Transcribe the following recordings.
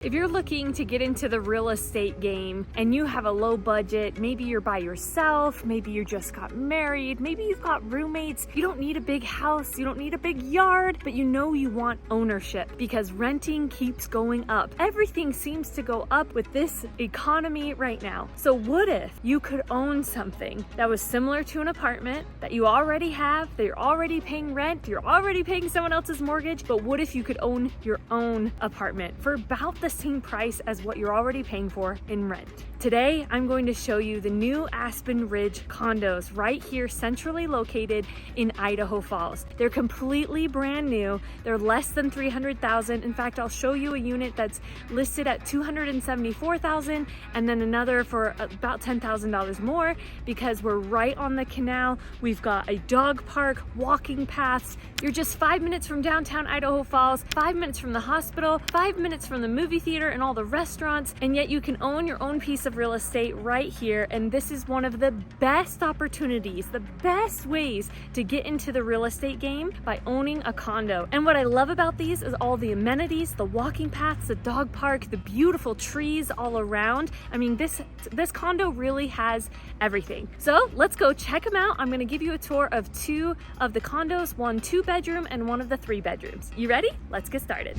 If you're looking to get into the real estate game and you have a low budget, maybe you're by yourself, maybe you just got married, maybe you've got roommates, you don't need a big house, you don't need a big yard, but you know you want ownership because renting keeps going up. Everything seems to go up with this economy right now. So what if you could own something that was similar to an apartment that you already have, that you're already paying rent, you're already paying someone else's mortgage, but what if you could own your own apartment for about the same price as what you're already paying for in rent? Today, I'm going to show you the new Aspen Ridge condos right here centrally located in Idaho Falls. They're completely brand new. They're less than $300,000. In fact, I'll show you a unit that's listed at $274,000 and then another for about $10,000 more because we're right on the canal. We've got a dog park, walking paths. You're just 5 minutes from downtown Idaho Falls, 5 minutes from the hospital, 5 minutes from the movie theater and all the restaurants, and yet you can own your own piece of real estate right here. And this is one of the best opportunities, the best ways to get into the real estate game by owning a condo. And what I love about these is all the amenities, the walking paths, the dog park, the beautiful trees all around. I mean, this condo really has everything. So let's go check them out. I'm going to give you a tour of two of the condos, one 2-bedroom and one of the 3 bedrooms. You ready? Let's get started.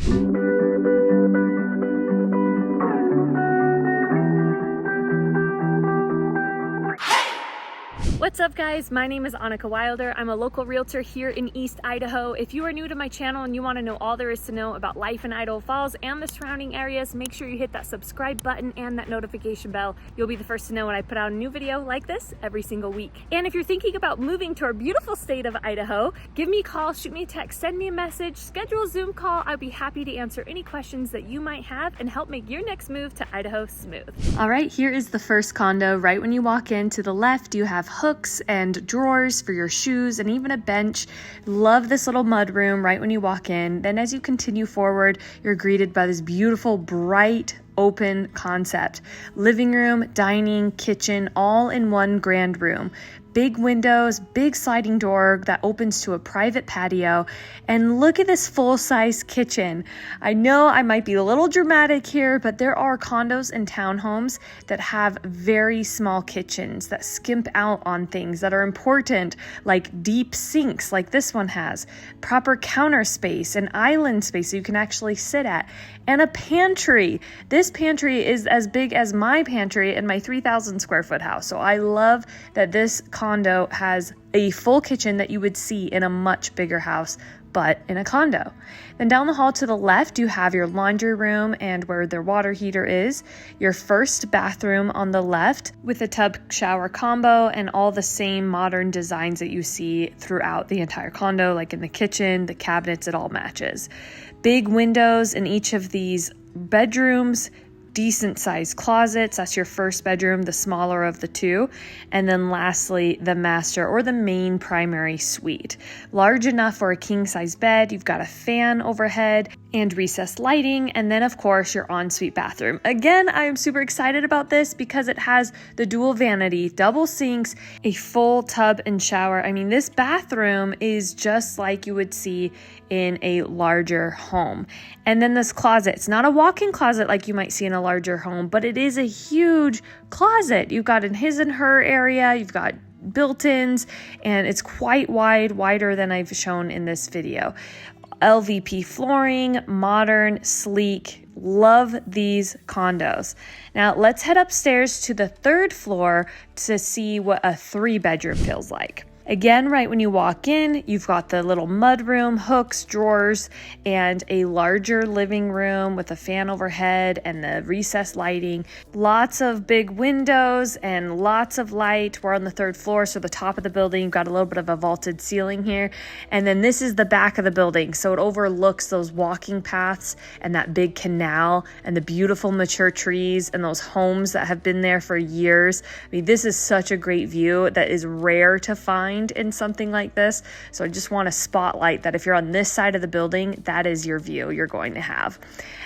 What's up guys, my name is Annika Wilder. I'm a local realtor here in East Idaho. If you are new to my channel and you want to know all there is to know about life in Idaho Falls and the surrounding areas, make sure you hit that subscribe button and that notification bell. You'll be the first to know when I put out a new video like this every single week. And if you're thinking about moving to our beautiful state of Idaho, give me a call, shoot me a text, send me a message, schedule a Zoom call. I'd be happy to answer any questions that you might have and help make your next move to Idaho smooth. All right, here is the first condo. Right when you walk in, to the left, you have hooks and drawers for your shoes and even a bench. Love this little mud room right when you walk in. Then as you continue forward, you're greeted by this beautiful, bright, open concept. Living room, dining, kitchen, all in one grand room. Big windows, big sliding door that opens to a private patio. And look at this full-size kitchen. I know I might be a little dramatic here, but there are condos and townhomes that have very small kitchens that skimp out on things that are important, like deep sinks like this one has, proper counter space, and island space so you can actually sit at, and a pantry. This pantry is as big as my pantry in my 3,000 square foot house. So I love that this condo has a full kitchen that you would see in a much bigger house, but in a condo. Then down the hall to the left, you have your laundry room and where their water heater is, your first bathroom on the left with a tub shower combo and all the same modern designs that you see throughout the entire condo, like in the kitchen, the cabinets, it all matches. Big windows in each of these bedrooms, decent sized closets. That's your first bedroom, the smaller of the two. And then lastly, the master or the main primary suite. Large enough for a king size bed. You've got a fan overhead and recessed lighting. And then of course your ensuite bathroom. Again, I am super excited about this because it has the dual vanity, double sinks, a full tub and shower. I mean, this bathroom is just like you would see in a larger home. And then this closet, it's not a walk-in closet like you might see in a larger home, but it is a huge closet. You've got in his and her area, you've got built-ins, and it's quite wide, wider than I've shown in this video. LVP flooring, modern, sleek. Love these condos. Now let's head upstairs to the 3rd floor to see what a 3-bedroom feels like. Again, right when you walk in, you've got the little mud room, hooks, drawers, and a larger living room with a fan overhead and the recessed lighting. Lots of big windows and lots of light. We're on the 3rd floor, so the top of the building, you've got a little bit of a vaulted ceiling here. And then this is the back of the building, so it overlooks those walking paths and that big canal and the beautiful mature trees and those homes that have been there for years. I mean, this is such a great view that is rare to find find in something like this. So I just want to spotlight that if you're on this side of the building, that is your view you're going to have.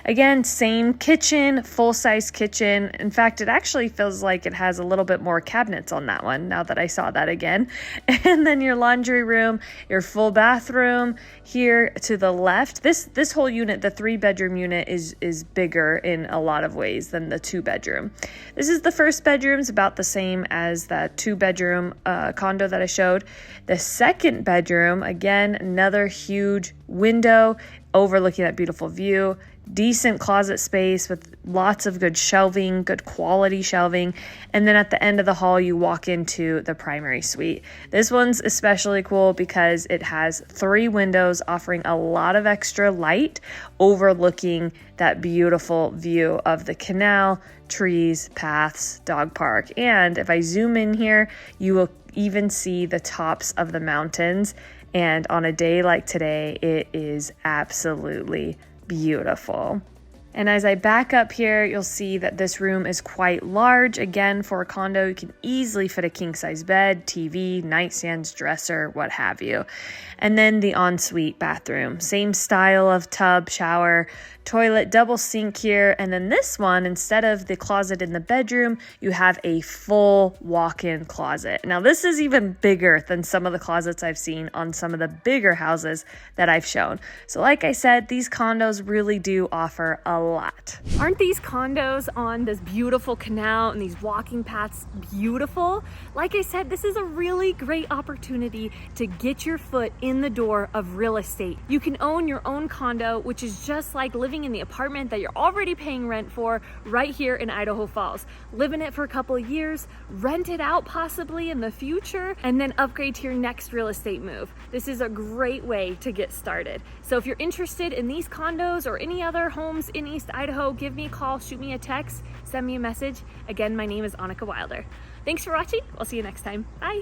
Again, same kitchen, full-size kitchen. In fact, it actually feels like it has a little bit more cabinets on that one now that I saw that again. And then your laundry room, your full bathroom here to the left. This whole unit, the 3-bedroom unit, is bigger in a lot of ways than the 2-bedroom. This is the first bedroom, it's about the same as that 2-bedroom condo that I showed. The second bedroom, again, another huge window overlooking that beautiful view. Decent closet space with lots of good shelving, good quality shelving. And then at the end of the hall, you walk into the primary suite. This one's especially cool because it has 3 windows offering a lot of extra light overlooking that beautiful view of the canal, trees, paths, dog park. And if I zoom in here, you will even see the tops of the mountains. And on a day like today, it is absolutely beautiful. And as I back up here, you'll see that this room is quite large. Again, for a condo, you can easily fit a king-size bed, TV, nightstands, dresser, what have you. And then the ensuite bathroom. Same style of tub, shower, toilet, double sink here. And then this one, instead of the closet in the bedroom, you have a full walk-in closet. Now, this is even bigger than some of the closets I've seen on some of the bigger houses that I've shown. So like I said, these condos really do offer a lot. Aren't these condos on this beautiful canal and these walking paths beautiful? Like I said, this is a really great opportunity to get your foot in the door of real estate. You can own your own condo, which is just like living in the apartment that you're already paying rent for right here in Idaho Falls. Live in it for a couple of years, rent it out possibly in the future, and then upgrade to your next real estate move. This is a great way to get started. So if you're interested in these condos or any other homes in East Idaho, give me a call, shoot me a text, send me a message. Again, my name is Annika Wilder. Thanks for watching. I'll see you next time. Bye.